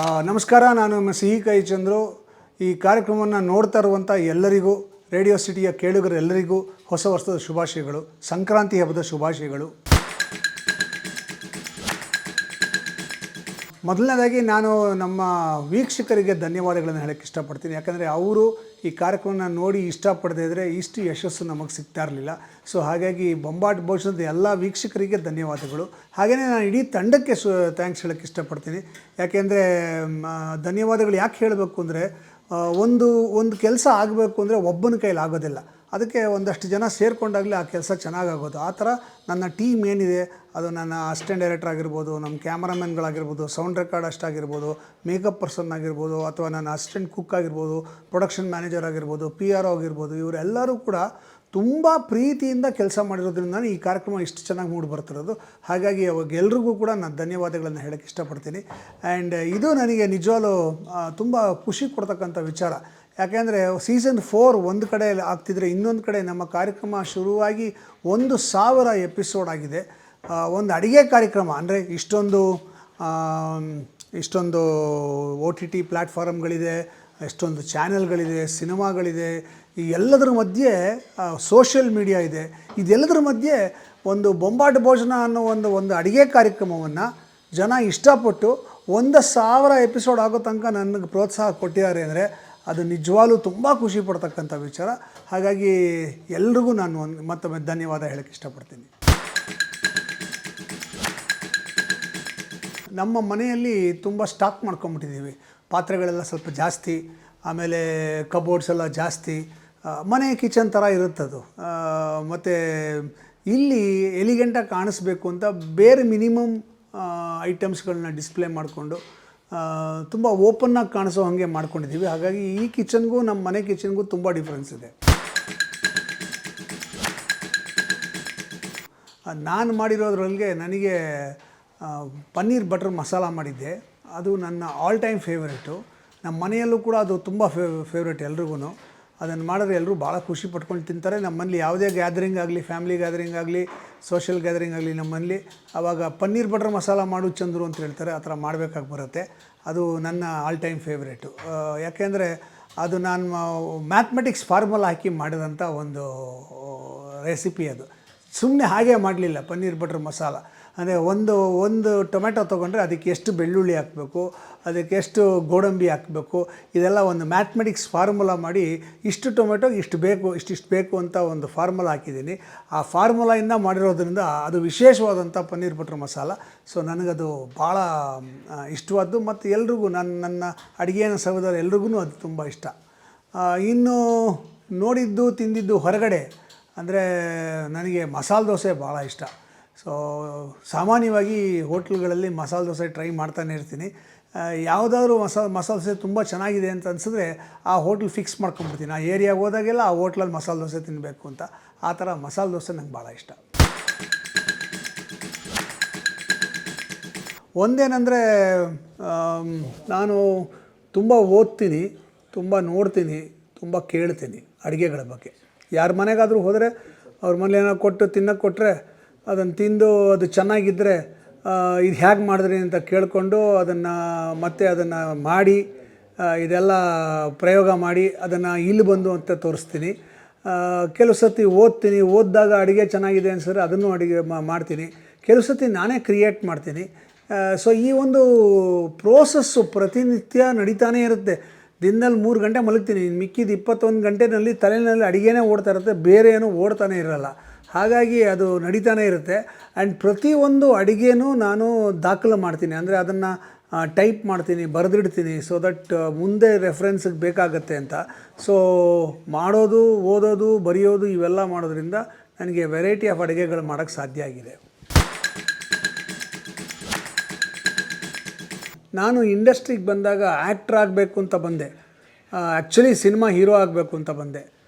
ನಮಸ್ಕಾರ, ನಾನು ನಿಮ್ಮ ಸಿಹಿ ಕೈ ಚಂದ್ರು. ಈ ಕಾರ್ಯಕ್ರಮವನ್ನು ನೋಡ್ತಾ ಇರುವಂಥ ಎಲ್ಲರಿಗೂ, ರೇಡಿಯೋ ಸಿಟಿಯ ಕೇಳುಗರೆಲ್ಲರಿಗೂ ಹೊಸ ವರ್ಷದ ಶುಭಾಶಯಗಳು, ಸಂಕ್ರಾಂತಿ ಹಬ್ಬದ ಶುಭಾಶಯಗಳು. ಮೊದಲನೇದಾಗಿ ನಾನು ನಮ್ಮ ವೀಕ್ಷಕರಿಗೆ ಧನ್ಯವಾದಗಳನ್ನು ಹೇಳೋಕ್ಕೆ ಇಷ್ಟಪಡ್ತೀನಿ. ಯಾಕಂದರೆ ಅವರು ಈ ಕಾರ್ಯಕ್ರಮನ ನೋಡಿ ಇಷ್ಟಪಡದೇ ಇದ್ದರೆ ಇಷ್ಟು ಯಶಸ್ಸು ನಮಗೆ ಸಿಗ್ತಾ ಇರಲಿಲ್ಲ. ಸೊ ಹಾಗಾಗಿ ಬೊಂಬಾಟ್ ಭೋಜನದ ಎಲ್ಲ ವೀಕ್ಷಕರಿಗೆ ಧನ್ಯವಾದಗಳು. ಹಾಗೆಯೇ ನಾನು ಇಡೀ ತಂಡಕ್ಕೆ ಥ್ಯಾಂಕ್ಸ್ ಹೇಳೋಕ್ಕೆ ಇಷ್ಟಪಡ್ತೀನಿ. ಯಾಕೆಂದರೆ ಧನ್ಯವಾದಗಳು ಯಾಕೆ ಹೇಳಬೇಕು ಅಂದರೆ, ಒಂದು ಕೆಲಸ ಆಗಬೇಕು ಅಂದರೆ ಒಬ್ಬನ ಕೈಲಿ ಆಗೋದಿಲ್ಲ. ಅದಕ್ಕೆ ಒಂದಷ್ಟು ಜನ ಸೇರಿಕೊಂಡಾಗಲೇ ಆ ಕೆಲಸ ಚೆನ್ನಾಗಾಗೋದು. ಆ ಥರ ನನ್ನ ಟೀಮ್ ಏನಿದೆ, ಅದು ನನ್ನ ಅಸಿಸ್ಟೆಂಟ್ ಡೈರೆಕ್ಟರ್ ಆಗಿರ್ಬೋದು, ನಮ್ಮ ಕ್ಯಾಮರಾಮನ್ಗಳಾಗಿರ್ಬೋದು, ಸೌಂಡ್ ರೆಕಾರ್ಡಸ್ಟ್ ಆಗಿರ್ಬೋದು, ಮೇಕಪ್ ಪರ್ಸನ್ ಆಗಿರ್ಬೋದು, ಅಥವಾ ನನ್ನ ಅಸಿಸ್ಟೆಂಟ್ ಕುಕ್ ಆಗಿರ್ಬೋದು, ಪ್ರೊಡಕ್ಷನ್ ಮ್ಯಾನೇಜರ್ ಆಗಿರ್ಬೋದು, PR ಆಗಿರ್ಬೋದು, ಇವರೆಲ್ಲರೂ ಕೂಡ ತುಂಬ ಪ್ರೀತಿಯಿಂದ ಕೆಲಸ ಮಾಡಿರೋದ್ರಿಂದ ಈ ಕಾರ್ಯಕ್ರಮ ಇಷ್ಟು ಚೆನ್ನಾಗಿ ಮೂಡಿ ಬರ್ತಿರೋದು. ಹಾಗಾಗಿ ಅವಾಗ ಎಲ್ರಿಗೂ ಕೂಡ ನಾನು ಧನ್ಯವಾದಗಳನ್ನು ಹೇಳೋಕ್ಕೆ ಇಷ್ಟಪಡ್ತೀನಿ. ಆ್ಯಂಡ್ ಇದು ನನಗೆ ನಿಜವಾಗ್ಲೂ ತುಂಬ ಖುಷಿ ಕೊಡ್ತಕ್ಕಂಥ ವಿಚಾರ. ಯಾಕೆಂದರೆ ಸೀಸನ್ 4 ಒಂದು ಕಡೆ ಆಗ್ತಿದ್ರೆ, ಇನ್ನೊಂದು ಕಡೆ ನಮ್ಮ ಕಾರ್ಯಕ್ರಮ ಶುರುವಾಗಿ 1000 ಎಪಿಸೋಡ್ ಆಗಿದೆ. ಒಂದು ಅಡುಗೆ ಕಾರ್ಯಕ್ರಮ ಅಂದರೆ ಇಷ್ಟೊಂದು OTT ಪ್ಲ್ಯಾಟ್ಫಾರ್ಮ್ಗಳಿದೆ, ಎಷ್ಟೊಂದು ಚಾನೆಲ್ಗಳಿದೆ, ಸಿನಿಮಾಗಳಿದೆ, ಈ ಎಲ್ಲದರ ಮಧ್ಯೆ ಸೋಷಿಯಲ್ ಮೀಡಿಯಾ ಇದೆ. ಇದೆಲ್ಲದರ ಮಧ್ಯೆ ಒಂದು ಬೊಂಬಾಟ್ ಭೋಜನ ಅನ್ನೋ ಒಂದು ಅಡುಗೆ ಕಾರ್ಯಕ್ರಮವನ್ನು ಜನ ಇಷ್ಟಪಟ್ಟು 1000 ಎಪಿಸೋಡ್ ಆಗೋ ತನಕ ನನಗೆ ಪ್ರೋತ್ಸಾಹ ಕೊಟ್ಟಿದ್ದಾರೆ ಅಂದರೆ ಅದು ನಿಜವಾಗ್ಲೂ ತುಂಬ ಖುಷಿ ಪಡ್ತಕ್ಕಂಥ ವಿಚಾರ. ಹಾಗಾಗಿ ಎಲ್ರಿಗೂ ನಾನು ಮತ್ತೊಮ್ಮೆ ಧನ್ಯವಾದ ಹೇಳೋಕ್ಕೆ ಇಷ್ಟಪಡ್ತೀನಿ. ನಮ್ಮ ಮನೆಯಲ್ಲಿ ತುಂಬ ಸ್ಟಾಕ್ ಮಾಡ್ಕೊಂಬಿಟ್ಟಿದ್ದೀವಿ. ಪಾತ್ರೆಗಳೆಲ್ಲ ಸ್ವಲ್ಪ ಜಾಸ್ತಿ, ಆಮೇಲೆ ಕಬೋರ್ಡ್ಸ್ ಎಲ್ಲ ಜಾಸ್ತಿ, ಮನೆ ಕಿಚನ್ ಥರ ಇರುತ್ತದು. ಮತ್ತು ಇಲ್ಲಿ ಎಲಿಗೆಂಟಾಗಿ ಕಾಣಿಸ್ಬೇಕು ಅಂತ ಬೇರೆ ಮಿನಿಮಮ್ ಐಟಮ್ಸ್ಗಳನ್ನ ಡಿಸ್ಪ್ಲೇ ಮಾಡಿಕೊಂಡು ತುಂಬ ಓಪನ್ನಾಗಿ ಕಾಣಿಸೋ ಹಾಗೆ ಮಾಡ್ಕೊಂಡಿದ್ದೀವಿ. ಹಾಗಾಗಿ ಈ ಕಿಚನ್ಗೂ ನಮ್ಮ ಮನೆ ಕಿಚನ್ಗೂ ತುಂಬ ಡಿಫ್ರೆನ್ಸ್ ಇದೆ. ನಾನು ಮಾಡಿರೋದ್ರೊಳಗೆ ನನಗೆ ಪನ್ನೀರ್ ಬಟರ್ ಮಸಾಲ ಮಾಡಿದ್ದೆ. ಅದು ನನ್ನ ಆಲ್ ಟೈಮ್ ಫೇವ್ರೇಟು. ನಮ್ಮ ಮನೆಯಲ್ಲೂ ಕೂಡ ಅದು ತುಂಬ ಫೇವ್ರೇಟ್ ಎಲ್ರಿಗೂ. ಅದನ್ನು ಮಾಡಿದ್ರೆ ಎಲ್ಲರೂ ಭಾಳ ಖುಷಿ ಪಟ್ಕೊಂಡು ತಿಂತಾರೆ. ನಮ್ಮಲ್ಲಿ ಯಾವುದೇ ಗ್ಯಾದರಿಂಗ್ ಆಗಲಿ, ಫ್ಯಾಮಿಲಿ ಗ್ಯಾದರಿಂಗ್ ಆಗಲಿ, ಸೋಷಿಯಲ್ ಗ್ಯಾದರಿಂಗ್ ಆಗಲಿ, ನಮ್ಮಲ್ಲಿ ಆವಾಗ ಪನ್ನೀರ್ ಬಟರ್ ಮಸಾಲ ಮಾಡು ಚಂದ್ರು ಅಂತ ಹೇಳ್ತಾರೆ. ಆ ಥರ ಮಾಡಬೇಕಾಗಿ ಬರುತ್ತೆ. ಅದು ನನ್ನ ಆಲ್ ಟೈಮ್ ಫೇವ್ರೇಟು. ಯಾಕೆಂದರೆ ಅದು ನಾನು ಮ್ಯಾಥಮೆಟಿಕ್ಸ್ ಫಾರ್ಮುಲಾ ಹಾಕಿ ಮಾಡಿದಂಥ ಒಂದು ರೆಸಿಪಿ. ಅದು ಸುಮ್ಮನೆ ಹಾಗೆ ಮಾಡಲಿಲ್ಲ. ಪನ್ನೀರ್ ಬಟರ್ ಮಸಾಲ ಅಂದರೆ ಒಂದು ಟೊಮೆಟೊ ತೊಗೊಂಡ್ರೆ ಅದಕ್ಕೆ ಎಷ್ಟು ಬೆಳ್ಳುಳ್ಳಿ ಹಾಕಬೇಕು, ಅದಕ್ಕೆ ಎಷ್ಟು ಗೋಡಂಬಿ ಹಾಕಬೇಕು, ಇದೆಲ್ಲ ಒಂದು ಮ್ಯಾಥಮೆಟಿಕ್ಸ್ ಫಾರ್ಮುಲಾ ಮಾಡಿ ಇಷ್ಟು ಟೊಮೆಟೊಗೆ ಇಷ್ಟಿಷ್ಟು ಬೇಕು ಅಂತ ಒಂದು ಫಾರ್ಮುಲಾ ಹಾಕಿದ್ದೀನಿ. ಆ ಫಾರ್ಮುಲಾಯಿಂದ ಮಾಡಿರೋದ್ರಿಂದ ಅದು ವಿಶೇಷವಾದಂಥ ಪನ್ನೀರ್ ಬಟರ್ ಮಸಾಲ. ಸೊ ನನಗದು ಭಾಳ ಇಷ್ಟವಾದ್ದು. ಮತ್ತು ಎಲ್ರಿಗೂ ನನ್ನ ಅಡುಗೆಯನ್ನು ಸವಿದವರು ಎಲ್ರಿಗೂ ಅದು ತುಂಬ ಇಷ್ಟ. ಇನ್ನು ನೋಡಿದ್ದು ತಿಂದಿದ್ದು ಹೊರಗಡೆ ಅಂದರೆ ನನಗೆ ಮಸಾಲೆ ದೋಸೆ ಭಾಳ ಇಷ್ಟ. ಸೊ ಸಾಮಾನ್ಯವಾಗಿ ಹೋಟ್ಲ್ಗಳಲ್ಲಿ ಮಸಾಲೆ ದೋಸೆ ಟ್ರೈ ಮಾಡ್ತಾನೆ ಇರ್ತೀನಿ. ಯಾವುದಾದ್ರೂ ಮಸಾಲೆ ದೋಸೆ ತುಂಬ ಚೆನ್ನಾಗಿದೆ ಅಂತ ಅನಿಸಿದ್ರೆ ಆ ಹೋಟ್ಲ್ ಫಿಕ್ಸ್ ಮಾಡ್ಕೊಂಬಿಡ್ತೀನಿ. ಆ ಏರಿಯಾಗೆ ಹೋದಾಗೆಲ್ಲ ಆ ಹೋಟ್ಲಲ್ಲಿ ಮಸಾಲೆ ದೋಸೆ ತಿನ್ನಬೇಕು ಅಂತ. ಆ ಥರ ಮಸಾಲೆ ದೋಸೆ ನಂಗೆ ಭಾಳ ಇಷ್ಟ. ಒಂದೇನೆಂದರೆ, ನಾನು ತುಂಬ ಓದ್ತೀನಿ, ತುಂಬ ನೋಡ್ತೀನಿ, ತುಂಬ ಕೇಳ್ತೀನಿ ಅಡುಗೆಗಳ ಬಗ್ಗೆ. ಯಾರ ಮನೆಗಾದರೂ ಹೋದರೆ ಅವ್ರ ಮನೇಲಿ ಏನೋ ಕೊಟ್ಟು ತಿನ್ನೋಕ್ಕೆ ಕೊಟ್ಟರೆ ಅದನ್ನು ತಿಂದು ಅದು ಚೆನ್ನಾಗಿದ್ದರೆ ಇದು ಹೇಗೆ ಮಾಡಿದ್ರಿ ಅಂತ ಕೇಳಿಕೊಂಡು ಅದನ್ನು ಮಾಡಿ ಇದೆಲ್ಲ ಪ್ರಯೋಗ ಮಾಡಿ ಅದನ್ನು ಇಲ್ಲಿ ಬಂದು ಅಂತ ತೋರಿಸ್ತೀನಿ. ಕೆಲವು ಸತಿ ಓದಿದಾಗ ಅಡುಗೆ ಚೆನ್ನಾಗಿದೆ ಅನ್ಸಿದ್ರೆ ಅದನ್ನು ಅಡುಗೆ ಮಾಡ್ತೀನಿ. ಕೆಲವು ಸತಿ ನಾನೇ ಕ್ರಿಯೇಟ್ ಮಾಡ್ತೀನಿ. ಸೊ ಈ ಒಂದು ಪ್ರೋಸೆಸ್ಸು ಪ್ರತಿನಿತ್ಯ ನಡೀತಾನೇ ಇರುತ್ತೆ. ದಿನದಲ್ಲಿ 3 ಗಂಟೆ ಮಲಗ್ತೀನಿ. ಮಿಕ್ಕಿದ 21 ಗಂಟೆನಲ್ಲಿ ತಲೆಯಲ್ಲಿ ಅಡುಗೆನೇ ಓಡ್ತಾ ಇರುತ್ತೆ, ಬೇರೆ ಏನೂ ಓಡ್ತಾನೆ ಇರಲ್ಲ. ಹಾಗಾಗಿ ಅದು ನಡೀತಾನೆ ಇರುತ್ತೆ. ಆ್ಯಂಡ್ ಪ್ರತಿಯೊಂದು ಅಡುಗೆನೂ ನಾನು ದಾಖಲೆ ಮಾಡ್ತೀನಿ. ಅಂದರೆ ಅದನ್ನು ಟೈಪ್ ಮಾಡ್ತೀನಿ, ಬರೆದಿಡ್ತೀನಿ, ಸೊ ದಟ್ ಮುಂದೆ ರೆಫರೆನ್ಸಿಗೆ ಬೇಕಾಗತ್ತೆ ಅಂತ. ಸೊ ಮಾಡೋದು, ಓದೋದು, ಬರೆಯೋದು ಇವೆಲ್ಲ ಮಾಡೋದ್ರಿಂದ ನನಗೆ ವೆರೈಟಿ ಆಫ್ ಅಡುಗೆಗಳು ಮಾಡೋಕ್ಕೆ ಸಾಧ್ಯ ಆಗಿದೆ. ನಾನು ಇಂಡಸ್ಟ್ರಿಗೆ ಬಂದಾಗ ಆ್ಯಕ್ಟ್ರ್ ಆಗಬೇಕು ಅಂತ ಬಂದೆ. ಆ್ಯಕ್ಚುಲಿ ಸಿನಿಮಾ ಹೀರೋ ಆಗಬೇಕು ಅಂತ ಬಂದೆ.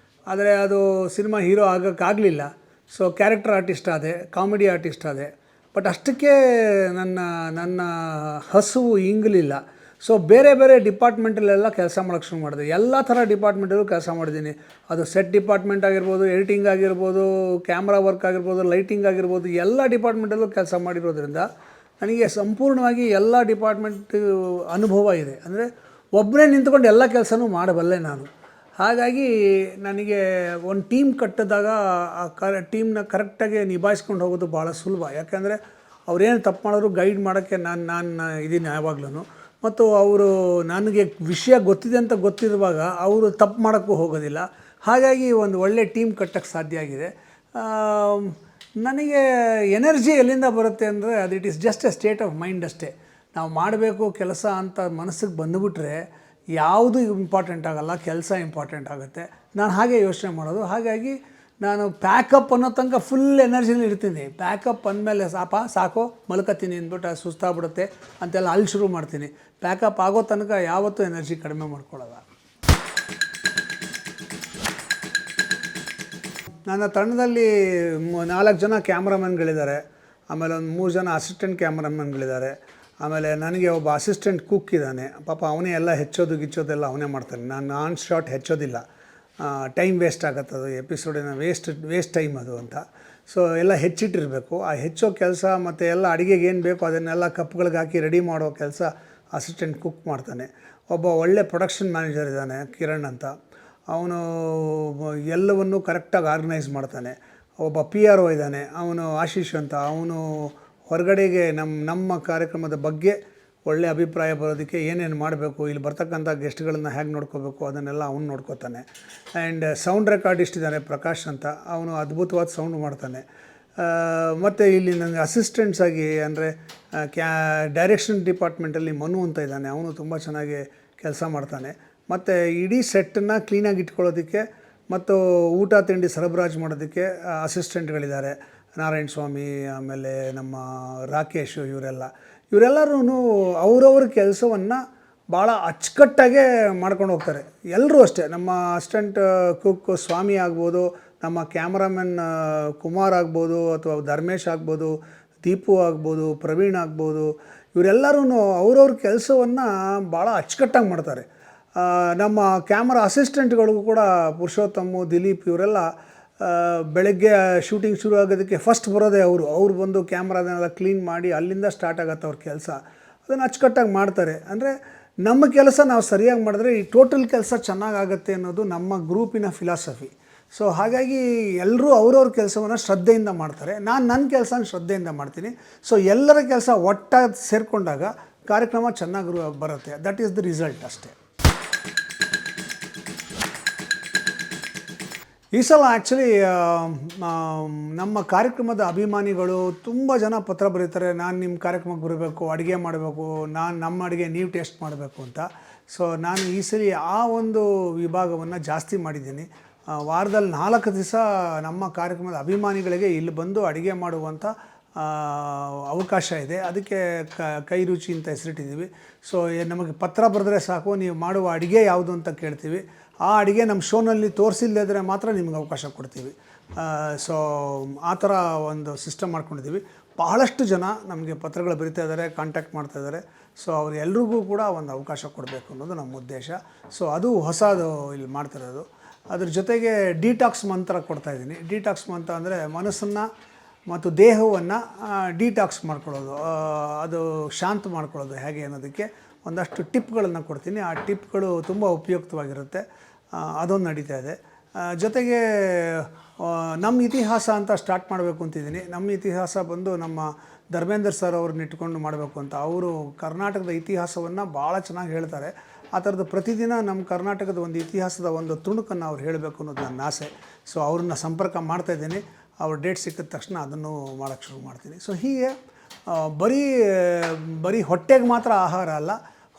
ಆದರೆ ಅದು ಸಿನಿಮಾ ಹೀರೋ ಆಗೋಕ್ಕಾಗಲಿಲ್ಲ. ಸೊ ಕ್ಯಾರೆಕ್ಟರ್ ಆರ್ಟಿಸ್ಟ್ ಆದೆ, ಕಾಮಿಡಿ ಆರ್ಟಿಸ್ಟ್ ಆದೆ. ಬಟ್ ಅಷ್ಟಕ್ಕೆ ನನ್ನ ಹಸುವು ಇಂಗಲಿಲ್ಲ. ಸೊ ಬೇರೆ ಡಿಪಾರ್ಟ್ಮೆಂಟಲ್ಲೆಲ್ಲ ಕೆಲಸ ಮಾಡೋಕ್ಕೆ ಶುರು ಮಾಡಿದೆ. ಎಲ್ಲ ಥರ ಡಿಪಾರ್ಟ್ಮೆಂಟಲ್ಲೂ ಕೆಲಸ ಮಾಡಿದ್ದೀನಿ. ಅದು ಸೆಟ್ ಡಿಪಾರ್ಟ್ಮೆಂಟ್ ಆಗಿರ್ಬೋದು, ಎಡಿಟಿಂಗ್ ಆಗಿರ್ಬೋದು, ಕ್ಯಾಮ್ರಾ ವರ್ಕ್ ಆಗಿರ್ಬೋದು, ಲೈಟಿಂಗ್ ಆಗಿರ್ಬೋದು, ಎಲ್ಲ ಡಿಪಾರ್ಟ್ಮೆಂಟಲ್ಲೂ ಕೆಲಸ ಮಾಡಿರೋದ್ರಿಂದ ನನಗೆ ಸಂಪೂರ್ಣವಾಗಿ ಎಲ್ಲ ಡಿಪಾರ್ಟ್ಮೆಂಟ್ ಅನುಭವ ಇದೆ. ಅಂದರೆ ಒಬ್ಬನೇ ನಿಂತ್ಕೊಂಡು ಎಲ್ಲ ಕೆಲಸನೂ ಮಾಡಬಲ್ಲೆ ನಾನು. ಹಾಗಾಗಿ ನನಗೆ ಒಂದು ಟೀಮ್ ಕಟ್ಟಿದಾಗ ಆ ಟೀಮ್ನ ಕರೆಕ್ಟಾಗಿ ನಿಭಾಯಿಸ್ಕೊಂಡು ಹೋಗೋದು ಭಾಳ ಸುಲಭ. ಯಾಕೆಂದರೆ ಅವ್ರೇನು ತಪ್ಪು ಮಾಡಿದ್ರು ಗೈಡ್ ಮಾಡೋಕ್ಕೆ ನಾನು ಇದೀನಿ ಯಾವಾಗ್ಲೂ. ಮತ್ತು ಅವರು ನನಗೆ ವಿಷಯ ಗೊತ್ತಿದೆ ಅಂತ ಗೊತ್ತಿರುವಾಗ ಅವರು ತಪ್ಪು ಮಾಡೋಕ್ಕೂ ಹೋಗೋದಿಲ್ಲ. ಹಾಗಾಗಿ ಒಂದು ಒಳ್ಳೆ ಟೀಮ್ ಕಟ್ಟೋಕ್ಕೆ ಸಾಧ್ಯ ಆಗಿದೆ. ನನಗೆ ಎನರ್ಜಿ ಎಲ್ಲಿಂದ ಬರುತ್ತೆ ಅಂದರೆ ಅದು it is just A state of mind ಅಷ್ಟೇ. ನಾವು ಮಾಡಬೇಕು ಕೆಲಸ ಅಂತ ಮನಸ್ಸಿಗೆ ಬಂದುಬಿಟ್ರೆ ಯಾವುದು ಇಂಪಾರ್ಟೆಂಟ್ ಆಗೋಲ್ಲ, ಕೆಲಸ ಇಂಪಾರ್ಟೆಂಟ್ ಆಗುತ್ತೆ. ನಾನು ಹಾಗೆ ಯೋಚನೆ ಮಾಡೋದು. ಹಾಗಾಗಿ ನಾನು ಪ್ಯಾಕಪ್ ಅನ್ನೋ ತನಕ ಫುಲ್ ಎನರ್ಜಿಲಿ ಇರ್ತೀನಿ. ಪ್ಯಾಕಪ್ ಅಂದಮೇಲೆ ಸಾಕು ಮಲ್ಕೋತೀನಿ ಅಂದ್ಬಿಟ್ಟು ಅದು ಸುಸ್ತಾಗ್ಬಿಡುತ್ತೆ ಅಂತೆಲ್ಲ ಅಲ್ಲಿ ಶುರು ಮಾಡ್ತೀನಿ. ಪ್ಯಾಕಪ್ ಆಗೋ ತನಕ ಯಾವತ್ತೂ ಎನರ್ಜಿ ಕಡಿಮೆ ಮಾಡ್ಕೊಳ್ಳೋಲ್ಲ. ನನ್ನ ತಂಡದಲ್ಲಿ 4 ಜನ ಕ್ಯಾಮ್ರಾಮನ್ಗಳಿದ್ದಾರೆ. ಆಮೇಲೆ ಒಂದು 3 ಜನ ಅಸಿಸ್ಟೆಂಟ್ ಕ್ಯಾಮ್ರಾಮನ್ಗಳಿದ್ದಾರೆ. ಆಮೇಲೆ ನನಗೆ ಒಬ್ಬ ಅಸಿಸ್ಟೆಂಟ್ ಕುಕ್ ಇದ್ದಾನೆ. ಪಾಪ ಅವನೇ ಎಲ್ಲ ಗಿಚ್ಚೋದೆಲ್ಲ ಅವನೇ ಮಾಡ್ತಾನೆ. ನಾನು ಆನ್ ಶಾಟ್ ಹೆಚ್ಚೋದಿಲ್ಲ, ಟೈಮ್ ವೇಸ್ಟ್ ಆಗುತ್ತೆ, ಅದು ಎಪಿಸೋಡಿನ ವೇಸ್ಟ್ ಟೈಮ್ ಅದು ಅಂತ. ಸೊ ಎಲ್ಲ ಹೆಚ್ಚಿಟ್ಟಿರಬೇಕು. ಆ ಹೆಚ್ಚೋ ಕೆಲಸ ಮತ್ತು ಎಲ್ಲ ಅಡುಗೆಗೆ ಏನು ಬೇಕೋ ಅದನ್ನೆಲ್ಲ ಕಪ್ಗಳಿಗೆ ಹಾಕಿ ರೆಡಿ ಮಾಡೋ ಕೆಲಸ ಅಸಿಸ್ಟೆಂಟ್ ಕುಕ್ ಮಾಡ್ತಾನೆ. ಒಬ್ಬ ಒಳ್ಳೆ ಪ್ರೊಡಕ್ಷನ್ ಮ್ಯಾನೇಜರ್ ಇದ್ದಾನೆ, ಕಿರಣ್ ಅಂತ. ಅವನು ಎಲ್ಲವನ್ನೂ ಕರೆಕ್ಟಾಗಿ ಆರ್ಗನೈಸ್ ಮಾಡ್ತಾನೆ. ಒಬ್ಬ PRO ಇದ್ದಾನೆ, ಅವನು ಆಶೀಶ್ ಅಂತ. ಅವನು ಹೊರಗಡೆಗೆ ನಮ್ಮ ಕಾರ್ಯಕ್ರಮದ ಬಗ್ಗೆ ಒಳ್ಳೆಯ ಅಭಿಪ್ರಾಯ ಬರೋದಕ್ಕೆ ಏನೇನು ಮಾಡಬೇಕು, ಇಲ್ಲಿ ಬರ್ತಕ್ಕಂಥ ಗೆಸ್ಟ್ಗಳನ್ನು ಹೇಗೆ ನೋಡ್ಕೋಬೇಕು ಅದನ್ನೆಲ್ಲ ಅವನು ನೋಡ್ಕೋತಾನೆ. ಆ್ಯಂಡ್ ಸೌಂಡ್ ರೆಕಾರ್ಡಿಸ್ಟ್ ಇದ್ದಾನೆ ಪ್ರಕಾಶ್ ಅಂತ, ಅವನು ಅದ್ಭುತವಾದ ಸೌಂಡ್ ಮಾಡ್ತಾನೆ. ಮತ್ತು ಇಲ್ಲಿ ನನಗೆ ಅಸಿಸ್ಟೆಂಟ್ಸ್ ಆಗಿ ಅಂದರೆ ಡೈರೆಕ್ಷನ್ ಡಿಪಾರ್ಟ್ಮೆಂಟಲ್ಲಿ ಮನು ಅಂತ ಇದ್ದಾನೆ, ಅವನು ತುಂಬ ಚೆನ್ನಾಗಿ ಕೆಲಸ ಮಾಡ್ತಾನೆ. ಮತ್ತು ಇಡೀ ಸೆಟ್ಟನ್ನು ಕ್ಲೀನಾಗಿ ಇಟ್ಕೊಳ್ಳೋದಕ್ಕೆ ಮತ್ತು ಊಟ ತಿಂಡಿ ಸರಬರಾಜು ಮಾಡೋದಕ್ಕೆ ಅಸಿಸ್ಟೆಂಟ್ಗಳಿದ್ದಾರೆ. ನಾರಾಯಣ ಸ್ವಾಮಿ, ಆಮೇಲೆ ನಮ್ಮ ರಾಕೇಶು, ಇವರೆಲ್ಲರೂ ಅವರವ್ರ ಕೆಲಸವನ್ನು ಭಾಳ ಅಚ್ಚುಕಟ್ಟಾಗೆ ಮಾಡ್ಕೊಂಡು ಹೋಗ್ತಾರೆ. ಎಲ್ಲರೂ ಅಷ್ಟೇ. ನಮ್ಮ ಅಸಿಸ್ಟೆಂಟ್ ಕುಕ್ ಸ್ವಾಮಿ ಆಗ್ಬೋದು, ನಮ್ಮ ಕ್ಯಾಮ್ರಾಮನ್ ಕುಮಾರ್ ಆಗ್ಬೋದು, ಅಥವಾ ಧರ್ಮೇಶ್ ಆಗ್ಬೋದು, ದೀಪು ಆಗ್ಬೋದು, ಪ್ರವೀಣ್ ಆಗ್ಬೋದು, ಇವರೆಲ್ಲರೂ ಅವ್ರವ್ರ ಕೆಲಸವನ್ನು ಭಾಳ ಅಚ್ಚುಕಟ್ಟಾಗಿ ಮಾಡ್ತಾರೆ. ನಮ್ಮ ಕ್ಯಾಮ್ರಾ ಅಸಿಸ್ಟೆಂಟ್ಗಳಿಗೂ ಕೂಡ ಪುರುಷೋತ್ತಮ, ದಿಲೀಪ್ ಇವರೆಲ್ಲ ಬೆಳಗ್ಗೆ ಶೂಟಿಂಗ್ ಶುರು ಆಗೋದಕ್ಕೆ ಫಸ್ಟ್ ಬರೋದೇ ಅವ್ರು ಬಂದು ಕ್ಯಾಮ್ರಾದನ್ನೆಲ್ಲ ಕ್ಲೀನ್ ಮಾಡಿ ಅಲ್ಲಿಂದ ಸ್ಟಾರ್ಟ್ ಆಗುತ್ತೆ ಅವ್ರ ಕೆಲಸ. ಅದನ್ನು ಅಚ್ಚುಕಟ್ಟಾಗಿ ಮಾಡ್ತಾರೆ. ಅಂದರೆ ನಮ್ಮ ಕೆಲಸ ನಾವು ಸರಿಯಾಗಿ ಮಾಡಿದ್ರೆ ಈ ಟೋಟಲ್ ಕೆಲಸ ಚೆನ್ನಾಗಾಗುತ್ತೆ ಅನ್ನೋದು ನಮ್ಮ ಗ್ರೂಪಿನ ಫಿಲಾಸಫಿ. ಸೊ ಹಾಗಾಗಿ ಎಲ್ಲರೂ ಅವ್ರವ್ರ ಕೆಲಸವನ್ನು ಶ್ರದ್ಧೆಯಿಂದ ಮಾಡ್ತಾರೆ. ನಾನು ನನ್ನ ಕೆಲಸನ ಶ್ರದ್ಧೆಯಿಂದ ಮಾಡ್ತೀನಿ. ಸೊ ಎಲ್ಲರ ಕೆಲಸ ಒಟ್ಟಾಗಿ ಸೇರಿಕೊಂಡಾಗ ಕಾರ್ಯಕ್ರಮ ಚೆನ್ನಾಗಿ ಬರುತ್ತೆ. ದಟ್ ಈಸ್ ದ ರಿಸಲ್ಟ್ ಅಷ್ಟೇ. ಈ ಸಲ ಆ್ಯಕ್ಚುಲಿ ನಮ್ಮ ಕಾರ್ಯಕ್ರಮದ ಅಭಿಮಾನಿಗಳು ತುಂಬ ಜನ ಪತ್ರ ಬರೀತಾರೆ, ನಾನು ನಿಮ್ಮ ಕಾರ್ಯಕ್ರಮಕ್ಕೆ ಬರಬೇಕು, ಅಡುಗೆ ಮಾಡಬೇಕು, ನಮ್ಮ ಅಡುಗೆ ನೀವು ಟೇಸ್ಟ್ ಮಾಡಬೇಕು ಅಂತ. ಸೊ ನಾನು ಈ ಸಲ ಆ ಒಂದು ವಿಭಾಗವನ್ನು ಜಾಸ್ತಿ ಮಾಡಿದ್ದೀನಿ. ವಾರದಲ್ಲಿ 4 ದಿವಸ ನಮ್ಮ ಕಾರ್ಯಕ್ರಮದ ಅಭಿಮಾನಿಗಳಿಗೆ ಇಲ್ಲಿ ಬಂದು ಅಡುಗೆ ಮಾಡುವಂಥ ಅವಕಾಶ ಇದೆ. ಅದಕ್ಕೆ ಕೈ ರುಚಿ ಅಂತ ಹೆಸರಿಟ್ಟಿದ್ದೀವಿ. ಸೊ ನಮಗೆ ಪತ್ರ ಬರೆದ್ರೆ ಸಾಕು, ನೀವು ಮಾಡುವ ಅಡುಗೆ ಯಾವುದು ಅಂತ ಕೇಳ್ತೀವಿ. ಆ ಅಡುಗೆ ನಮ್ಮ ಶೋನಲ್ಲಿ ತೋರಿಸಿಲ್ಲದ್ರೆ ಮಾತ್ರ ನಿಮ್ಗೆ ಅವಕಾಶ ಕೊಡ್ತೀವಿ. ಸೊ ಆ ಥರ ಒಂದು ಸಿಸ್ಟಮ್ ಮಾಡ್ಕೊಂಡಿದ್ದೀವಿ. ಬಹಳಷ್ಟು ಜನ ನಮಗೆ ಪತ್ರಗಳು ಬರೀತಾ ಇದ್ದಾರೆ, ಕಾಂಟ್ಯಾಕ್ಟ್ ಮಾಡ್ತಾಯಿದ್ದಾರೆ. ಸೊ ಅವ್ರೆಲ್ರಿಗೂ ಕೂಡ ಒಂದು ಅವಕಾಶ ಕೊಡಬೇಕು ಅನ್ನೋದು ನಮ್ಮ ಉದ್ದೇಶ. ಸೊ ಅದು ಹೊಸದು ಇಲ್ಲಿ ಮಾಡ್ತಿರೋದು. ಅದ್ರ ಜೊತೆಗೆ ಡಿಟಾಕ್ಸ್ ಮಂತ್ರ ಕೊಡ್ತಾಯಿದ್ದೀನಿ. ಡಿಟಾಕ್ಸ್ ಮಂತ್ರ ಅಂದರೆ ಮನಸ್ಸನ್ನು ಮತ್ತು ದೇಹವನ್ನು ಡಿಟಾಕ್ಸ್ ಮಾಡ್ಕೊಳ್ಳೋದು, ಅದು ಶಾಂತ ಮಾಡ್ಕೊಳ್ಳೋದು ಹೇಗೆ ಅನ್ನೋದಕ್ಕೆ ಒಂದಷ್ಟು ಟಿಪ್ಗಳನ್ನು ಕೊಡ್ತೀನಿ. ಆ ಟಿಪ್ಗಳು ತುಂಬ ಉಪಯುಕ್ತವಾಗಿರುತ್ತೆ. ಅದೊಂದು ನಡೀತಾ ಇದೆ. ಜೊತೆಗೆ ನಮ್ಮ ಇತಿಹಾಸ ಅಂತ ಸ್ಟಾರ್ಟ್ ಮಾಡಬೇಕು ಅಂತಿದ್ದೀನಿ. ನಮ್ಮ ಇತಿಹಾಸ ಬಂದು ನಮ್ಮ ಧರ್ಮೇಂದ್ರ ಸರ್ ಅವ್ರನ್ನ ಇಟ್ಕೊಂಡು ಮಾಡಬೇಕು ಅಂತ. ಅವರು ಕರ್ನಾಟಕದ ಇತಿಹಾಸವನ್ನು ಭಾಳ ಚೆನ್ನಾಗಿ ಹೇಳ್ತಾರೆ. ಆ ಥರದ್ದು ಪ್ರತಿದಿನ ನಮ್ಮ ಕರ್ನಾಟಕದ ಒಂದು ಇತಿಹಾಸದ ಒಂದು ತುಣುಕನ್ನು ಅವ್ರು ಹೇಳಬೇಕು ಅನ್ನೋದು ನನ್ನ ಆಸೆ. ಸೊ ಅವ್ರನ್ನ ಸಂಪರ್ಕ ಮಾಡ್ತಾಯಿದ್ದೀನಿ. ಅವ್ರ ಡೇಟ್ ಸಿಕ್ಕಿದ ತಕ್ಷಣ ಅದನ್ನು ಮಾಡೋಕ್ಕೆ ಶುರು ಮಾಡ್ತೀನಿ. ಸೊ ಹೀಗೆ ಬರೀ ಹೊಟ್ಟೆಗೆ ಮಾತ್ರ ಆಹಾರ ಅಲ್ಲ,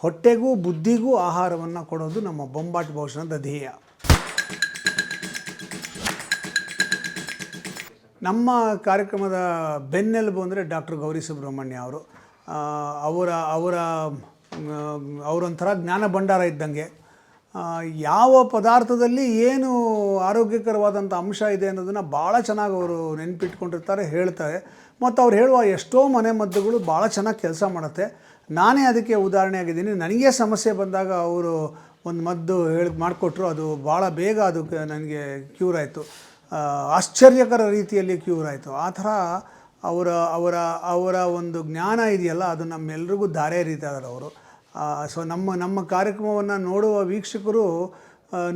ಹೊಟ್ಟೆಗೂ ಬುದ್ಧಿಗೂ ಆಹಾರವನ್ನು ಕೊಡೋದು ನಮ್ಮ ಬೊಂಬಾಟ್ ಭೂಷಣದ ಧ್ಯೇಯ. ನಮ್ಮ ಕಾರ್ಯಕ್ರಮದ ಬೆನ್ನೆಲುಬು ಅಂದರೆ ಡಾಕ್ಟರ್ ಗೌರಿ ಸುಬ್ರಹ್ಮಣ್ಯ ಅವರು. ಅವರೊಂಥರ ಜ್ಞಾನ ಭಂಡಾರ ಇದ್ದಂಗೆ. ಯಾವ ಪದಾರ್ಥದಲ್ಲಿ ಏನು ಆರೋಗ್ಯಕರವಾದಂಥ ಅಂಶ ಇದೆ ಅನ್ನೋದನ್ನು ಭಾಳ ಚೆನ್ನಾಗಿ ಅವರು ನೆನಪಿಟ್ಕೊಂಡಿರ್ತಾರೆ, ಹೇಳ್ತಾರೆ. ಮತ್ತು ಅವ್ರು ಹೇಳುವ ಎಷ್ಟೋ ಮನೆಮದ್ದುಗಳು ಭಾಳ ಚೆನ್ನಾಗಿ ಕೆಲಸ ಮಾಡುತ್ತೆ. ನಾನೇ ಅದಕ್ಕೆ ಉದಾಹರಣೆ ಆಗಿದ್ದೀನಿ. ನನಗೆ ಸಮಸ್ಯೆ ಬಂದಾಗ ಅವರು ಒಂದು ಮದ್ದು ಮಾಡಿಕೊಟ್ರು. ಅದು ಭಾಳ ಬೇಗ ನನಗೆ ಕ್ಯೂರ್ ಆಯಿತು. ಆಶ್ಚರ್ಯಕರ ರೀತಿಯಲ್ಲಿ ಕ್ಯೂರ್ ಆಯಿತು. ಆ ಥರ ಅವರ ಅವರ ಅವರ ಒಂದು ಜ್ಞಾನ ಇದೆಯಲ್ಲ ಅದು ನಮ್ಮೆಲ್ರಿಗೂ ದಾರಿ ಎರೀತಾ ಇದ್ದಾರೆ ಅವರು. ಸೊ ನಮ್ಮ ಕಾರ್ಯಕ್ರಮವನ್ನು ನೋಡುವ ವೀಕ್ಷಕರು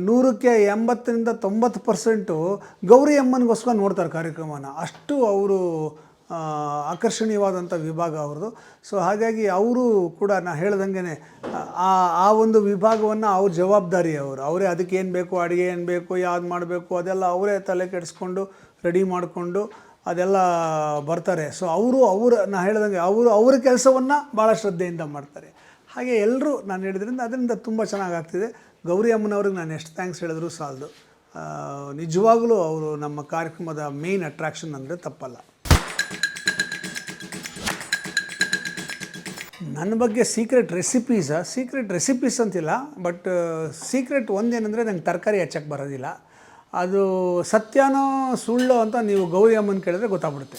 100ಕ್ಕೆ 80ರಿಂದ 90% ಗೌರಿ ಅಮ್ಮನಿಗೋಸ್ಕರ ನೋಡ್ತಾರೆ ಕಾರ್ಯಕ್ರಮನ. ಅಷ್ಟು ಅವರು ಆಕರ್ಷಣೀಯವಾದಂಥ ವಿಭಾಗ ಅವ್ರದ್ದು. ಸೊ ಹಾಗಾಗಿ ಅವರು ಕೂಡ ನಾ ಹೇಳ್ದಂಗೆ ಆ ಒಂದು ವಿಭಾಗವನ್ನು ಅವ್ರ ಜವಾಬ್ದಾರಿ ಅವರೇ ಅದಕ್ಕೆ ಏನು ಬೇಕು, ಅಡುಗೆ ಏನು ಬೇಕು, ಯಾವ್ದು ಮಾಡಬೇಕು ಅದೆಲ್ಲ ಅವರೇ ತಲೆ ಕೆಡಿಸ್ಕೊಂಡು ರೆಡಿ ಮಾಡಿಕೊಂಡು ಅದೆಲ್ಲ ಬರ್ತಾರೆ. ಸೊ ನಾ ಹೇಳ್ದಂಗೆ ಅವರ ಕೆಲಸವನ್ನು ಭಾಳ ಶ್ರದ್ಧೆಯಿಂದ ಮಾಡ್ತಾರೆ. ಹಾಗೆ ಎಲ್ಲರೂ ನಾನು ಹೇಳಿದ್ರಿಂದ ಅದರಿಂದ ತುಂಬ ಚೆನ್ನಾಗಾಗ್ತಿದೆ. ಗೌರಿ ಅಮ್ಮನವ್ರಿಗೆ ನಾನು ಎಷ್ಟು ಥ್ಯಾಂಕ್ಸ್ ಹೇಳಿದ್ರು ಸಾಲದು. ನಿಜವಾಗಲೂ ಅವರು ನಮ್ಮ ಕಾರ್ಯಕ್ರಮದ ಮೇನ್ ಅಟ್ರಾಕ್ಷನ್ ಅಂದರೆ ತಪ್ಪಲ್ಲ. ನನ್ನ ಬಗ್ಗೆ ಸೀಕ್ರೆಟ್ ರೆಸಿಪೀಸ್ ಅಂತಿಲ್ಲ, ಬಟ್ ಸೀಕ್ರೆಟ್ ಒಂದೇನೆಂದರೆ ನಂಗೆ ತರಕಾರಿ ಹೆಚ್ಚಕ್ಕೆ ಬರೋದಿಲ್ಲ. ಅದು ಸತ್ಯನೋ ಸುಳ್ಳು ಅಂತ ನೀವು ಗೌರಿ ಅಮ್ಮನ ಕೇಳಿದ್ರೆ ಗೊತ್ತಾಗ್ಬಿಡುತ್ತೆ.